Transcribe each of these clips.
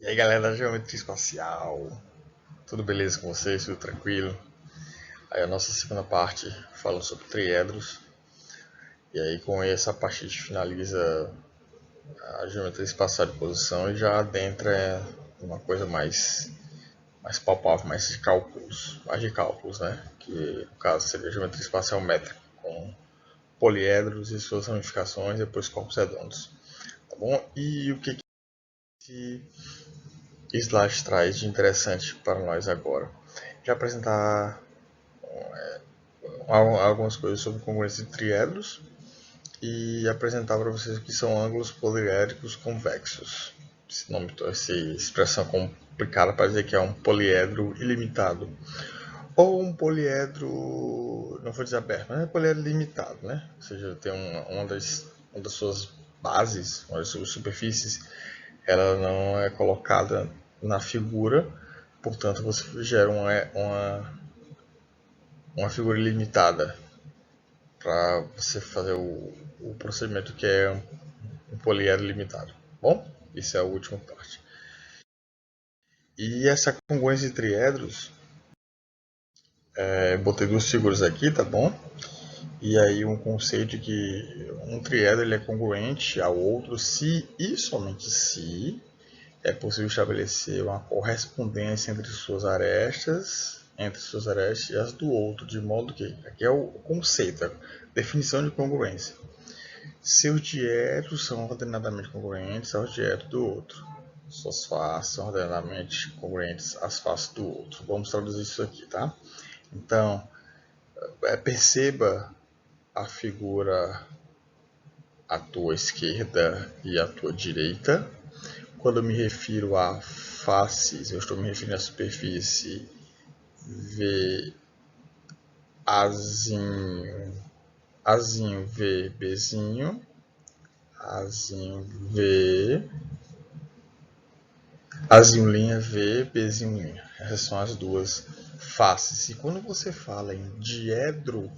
E aí galera da Geometria Espacial, tudo beleza com vocês? Tudo tranquilo? Aí a nossa segunda parte falando sobre triedros. E aí com essa parte a gente finaliza a geometria espacial de posição e já adentra uma coisa mais palpável, mais de cálculos, né? Que no caso seria a geometria espacial métrica, com poliedros e suas ramificações e depois corpos redondos. Tá bom? E o que Slash traz de interessante para nós agora? Já apresentar algumas coisas sobre congruência de triedros e apresentar para vocês o que são ângulos poliédricos convexos. Essa expressão complicada para dizer que é um poliedro ilimitado. Ou um poliedro, não vou dizer aberto, mas é um poliedro limitado, né? Ou seja, tem uma das suas bases, uma das suas superfícies, ela não é colocada na figura, portanto você gera uma figura ilimitada para você fazer o procedimento que é um poliedro limitado. Bom, isso é a última parte. E essa congruência de triedros, botei duas figuras aqui, tá bom? E aí um conceito de que um triedro ele é congruente ao outro se e somente se é possível estabelecer uma correspondência entre suas arestas e as do outro, de modo que, aqui é o conceito, a definição de congruência. Seus diédros são ordenadamente congruentes aos diédros do outro. Suas faces são ordenadamente congruentes às faces do outro. Vamos traduzir isso aqui, tá? Então, perceba a figura à tua esquerda e à tua direita. Quando eu me refiro a faces, eu estou me referindo à superfície V Azinho, Azinho V Bzinho, Azinho V, Azinho linha V, Bzinho linha. Essas são as duas faces. E quando você fala em diedro,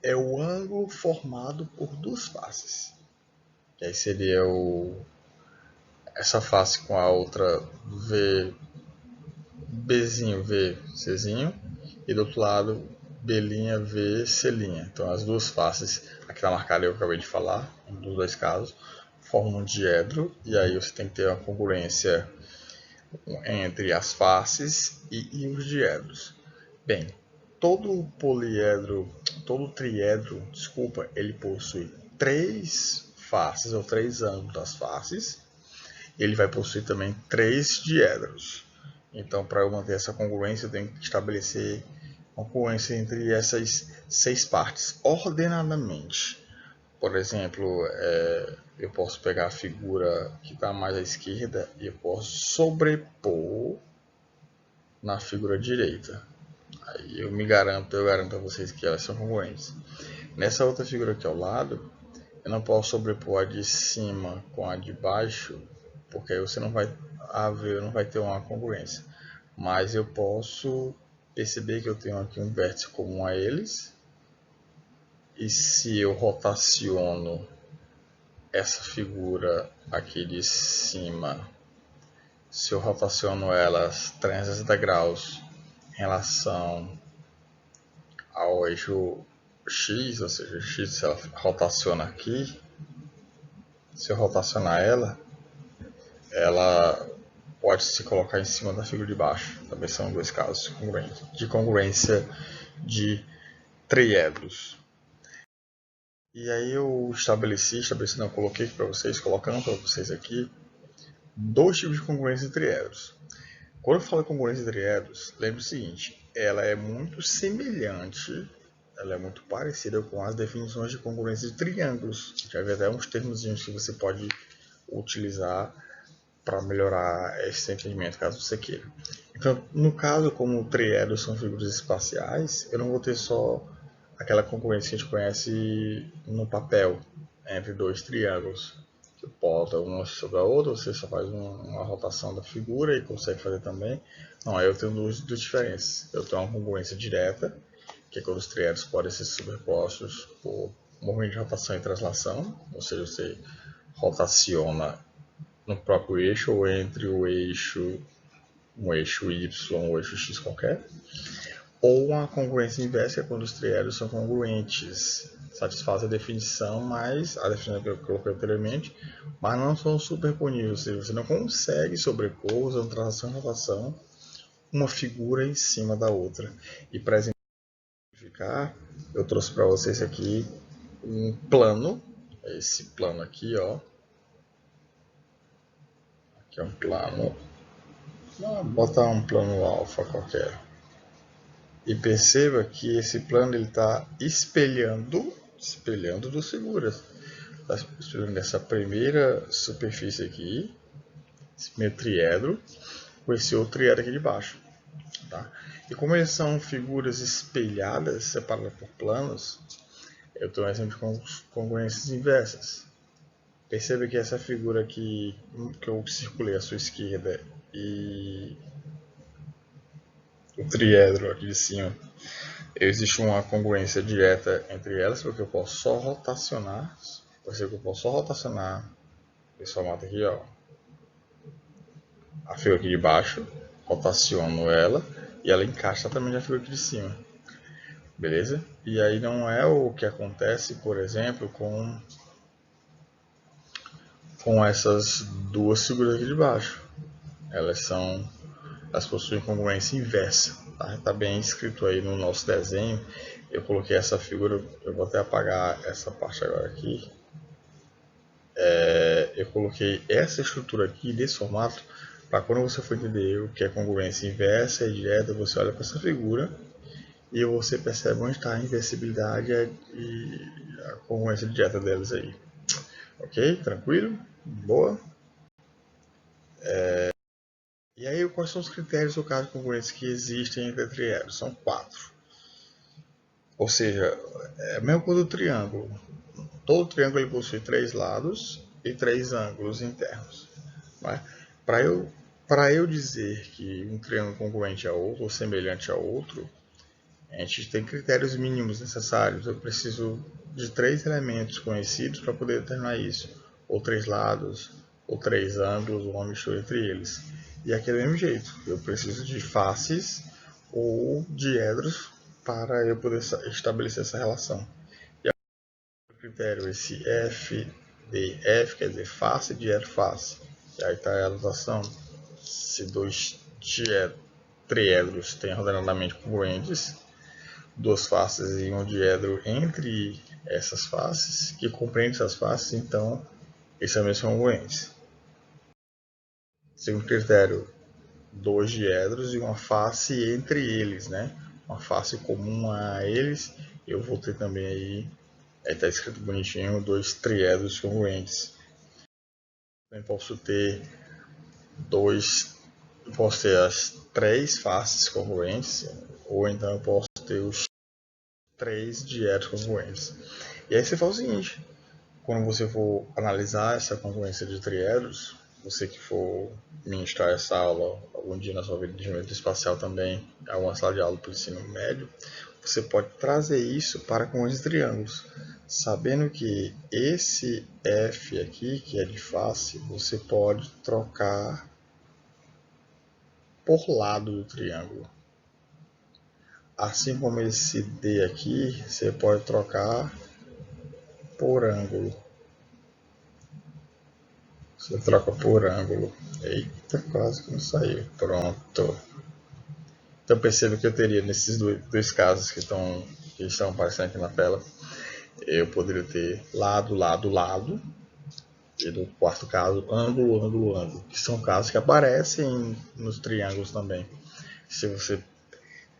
é o ângulo formado por duas faces. Que aí seria essa face com a outra V, Bzinho V, Czinho, e do outro lado B', V, C'. Então as duas faces, aqui está marcada, eu acabei de falar, nos dois casos, formam um diedro, e aí você tem que ter uma congruência entre as faces e os diedros. Bem, todo triedro, desculpa, ele possui três faces ou três ângulos das faces. Ele vai possuir também três diedros. Então, para eu manter essa congruência, eu tenho que estabelecer uma congruência entre essas seis partes ordenadamente. Por exemplo, eu posso pegar a figura que está mais à esquerda e eu posso sobrepor na figura direita. Aí eu garanto a vocês que elas são congruentes. Nessa outra figura aqui ao lado, eu não posso sobrepor a de cima com a de baixo, porque aí você não vai ter uma congruência. Mas eu posso perceber que eu tenho aqui um vértice comum a eles. E se eu rotaciono essa figura aqui de cima, se eu rotaciono elas 360 graus em relação ao eixo X, ou seja, X se ela rotaciona aqui, se eu rotacionar ela pode se colocar em cima da figura de baixo. Também são dois casos de congruência de triedros. E aí eu não, coloquei para vocês, colocando para vocês aqui, dois tipos de congruência de triedros. Quando eu falo de congruência de triedros, lembre o seguinte, ela é muito semelhante, ela é muito parecida com as definições de congruência de triângulos. Já vi até uns termos que você pode utilizar para melhorar esse entendimento, caso você queira. Então, no caso, como triedros são figuras espaciais, eu não vou ter só aquela congruência que a gente conhece no papel, entre dois triângulos, que bota uma sobre a outra, você só faz uma rotação da figura e consegue fazer também. Não, aí eu tenho duas diferenças. Eu tenho uma congruência direta, que é quando os triedros podem ser superpostos por movimento de rotação e translação, ou seja, você rotaciona no próprio eixo ou entre o eixo, um eixo Y ou um eixo X qualquer, ou uma congruência inversa, é quando os triédros são congruentes, satisfaz a definição, mas a definição que eu coloquei anteriormente, mas não são superponíveis, ou seja, você não consegue sobrepor, usando translação e rotação, uma figura em cima da outra. E para exemplificar, eu trouxe para vocês aqui um plano, esse plano aqui, ó. Aqui é um plano, vou botar um plano alfa qualquer. E perceba que esse plano está espelhando duas figuras. Está espelhando essa primeira superfície aqui, esse primeiro triedro, com esse outro triedro aqui de baixo. Tá? E como eles são figuras espelhadas, separadas por planos, eu estou um exemplo com congruências inversas. Perceba que essa figura aqui, que eu circulei à sua esquerda, e o triedro aqui de cima, existe uma congruência direta entre elas, porque eu posso só rotacionar. Perceba que eu posso só rotacionar esse formato aqui, ó. A figura aqui de baixo, rotaciono ela e ela encaixa também na figura aqui de cima. Beleza? E aí não é o que acontece, por exemplo, com essas duas figuras aqui de baixo. Elas possuem congruência inversa. Tá bem escrito aí no nosso desenho. Eu coloquei essa figura, eu vou até apagar essa parte agora aqui. Eu coloquei essa estrutura aqui desse formato para quando você for entender o que é congruência inversa e direta, você olha para essa figura e você percebe onde está a inversibilidade e a congruência direta delas aí. Ok? Tranquilo? Boa? E aí, quais são os critérios do caso de congruência que existem entre eles? São 4. Ou seja, é a mesma coisa do triângulo. Todo triângulo ele possui 3 lados e 3 ângulos internos. É? Para eu dizer que um triângulo congruente a outro ou semelhante a outro, a gente tem critérios mínimos necessários. Eu preciso de 3 elementos conhecidos para poder determinar isso. Ou 3 lados, ou 3 ângulos, ou uma mistura entre eles. E aqui é do mesmo jeito. Eu preciso de faces ou diedros para eu poder estabelecer essa relação. E o critério, esse FDF, quer dizer face, diedro, face. E aí está a anotação. Se dois triedros têm ordenadamente congruentes, duas faces e um diedro entre essas faces, que compreende essas faces, então esses também são congruentes. Segundo critério, dois diedros e uma face entre eles, né? Uma face comum a eles. Eu vou ter também aí está escrito bonitinho, dois triedros congruentes. Também posso ter as 3 faces congruentes, ou então eu posso ter os 3 diedros congruentes. E aí você faz o seguinte, quando você for analisar essa congruência de triedros, você que for ministrar essa aula algum dia na sua vida de geometria espacial também, alguma sala de aula para o ensino médio, você pode trazer isso para congruência de triângulos, sabendo que esse F aqui, que é de face, você pode trocar por lado do triângulo. Assim como esse D aqui, você pode trocar por ângulo. Você troca por ângulo. Eita, quase que não saiu. Pronto. Então perceba que eu teria nesses dois casos que estão aparecendo aqui na tela. Eu poderia ter lado, lado, lado. E no quarto caso, ângulo, ângulo, ângulo. Que são casos que aparecem nos triângulos também. Se você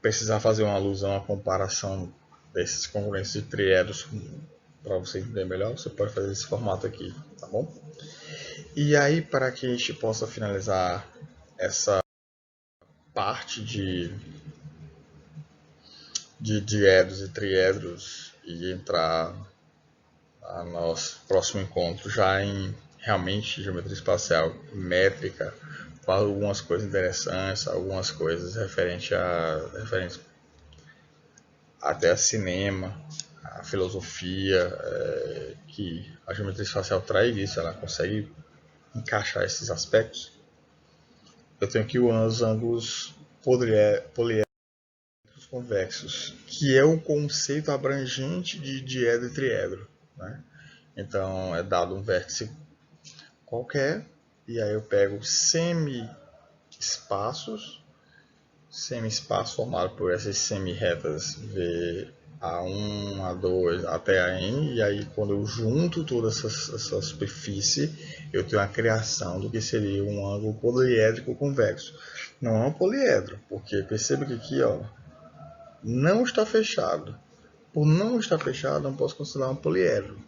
precisar fazer uma alusão à comparação desses congruentes de triedros para você entender melhor, você pode fazer esse formato aqui, tá bom? E aí, para que a gente possa finalizar essa parte de diedros e triedros e entrar no nosso próximo encontro já em realmente geometria espacial métrica, com algumas coisas interessantes, algumas coisas referentes até a cinema, a filosofia, que a geometria espacial traz isso, ela consegue encaixar esses aspectos, eu tenho aqui os ângulos poliédricos convexos, que é um conceito abrangente de diedro e triedro, né? Então é dado um vértice qualquer, e aí eu pego semi-espaço formado por essas semi-retas A1, A2 até a N, e aí quando eu junto toda essa superfície, eu tenho a criação do que seria um ângulo poliédrico convexo. Não é um poliedro, porque perceba que aqui, ó, não está fechado. Por não estar fechado, não posso considerar um poliedro.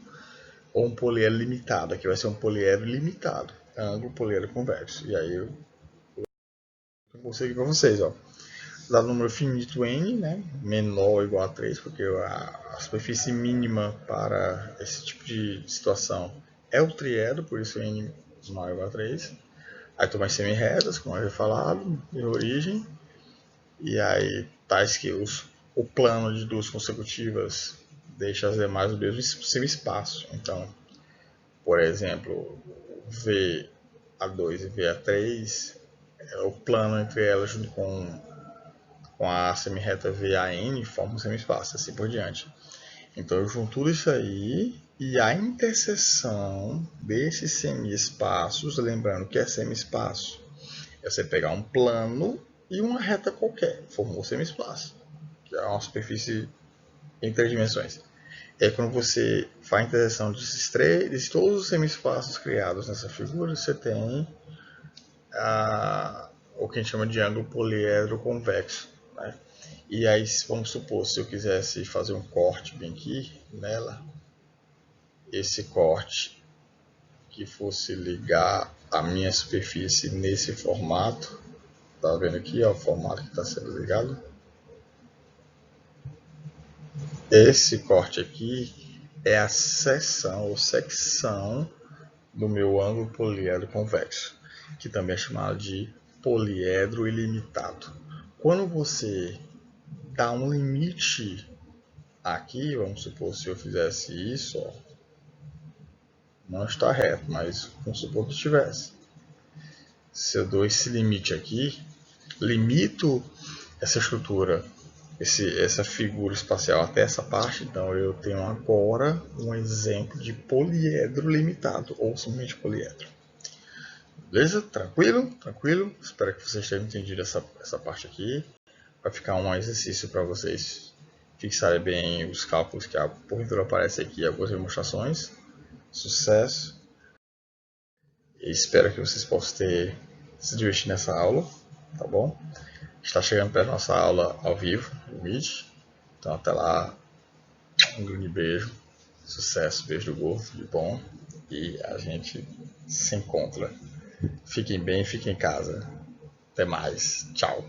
Ou um poliedro limitado. Aqui vai ser um poliedro limitado. Ângulo poliedro convexo. E aí eu consigo com vocês, ó. Dado número finito n, né, menor ou igual a 3, porque a superfície mínima para esse tipo de situação é o triedro, por isso n maior ou igual a 3. Aí estou mais semi-retas, como eu já falado, de origem. E aí tais que o plano de duas consecutivas deixa as demais no mesmo semi-espaço. Então, por exemplo, VA2 e VA3, o plano entre elas junto com a semi-reta VAN forma um semi-espaço, assim por diante. Então eu junto tudo isso aí e a interseção desses semi-espaços, lembrando que é semi-espaço, é você pegar um plano e uma reta qualquer, formou o semi-espaço, que é uma superfície em 3 dimensões. E aí quando você faz a interseção de todos os semi-espaços criados nessa figura, você tem o que a gente chama de ângulo poliedro convexo, né? E aí, vamos supor, se eu quisesse fazer um corte bem aqui nela, esse corte que fosse ligar a minha superfície nesse formato, tá vendo aqui, ó, o formato que está sendo ligado? Esse corte aqui é a seção ou secção do meu ângulo poliedro convexo, que também é chamado de poliedro ilimitado. Quando você dá um limite aqui, vamos supor, se eu fizesse isso, ó, não está reto, mas vamos supor que estivesse. Se eu dou esse limite aqui, limito essa estrutura, essa figura espacial até essa parte, então eu tenho agora um exemplo de poliedro limitado, ou simplesmente poliedro. Beleza? Tranquilo? Tranquilo? Espero que vocês tenham entendido essa parte aqui. Vai ficar um exercício para vocês fixarem bem os cálculos que porventura aparecem aqui, algumas demonstrações. Sucesso! E espero que vocês possam ter se divertido nessa aula, tá bom? Está chegando perto da nossa aula ao vivo, no Meet. Então até lá, um grande beijo, sucesso, beijo do gordo, de bom. E a gente se encontra. Fiquem bem, fiquem em casa. Até mais. Tchau.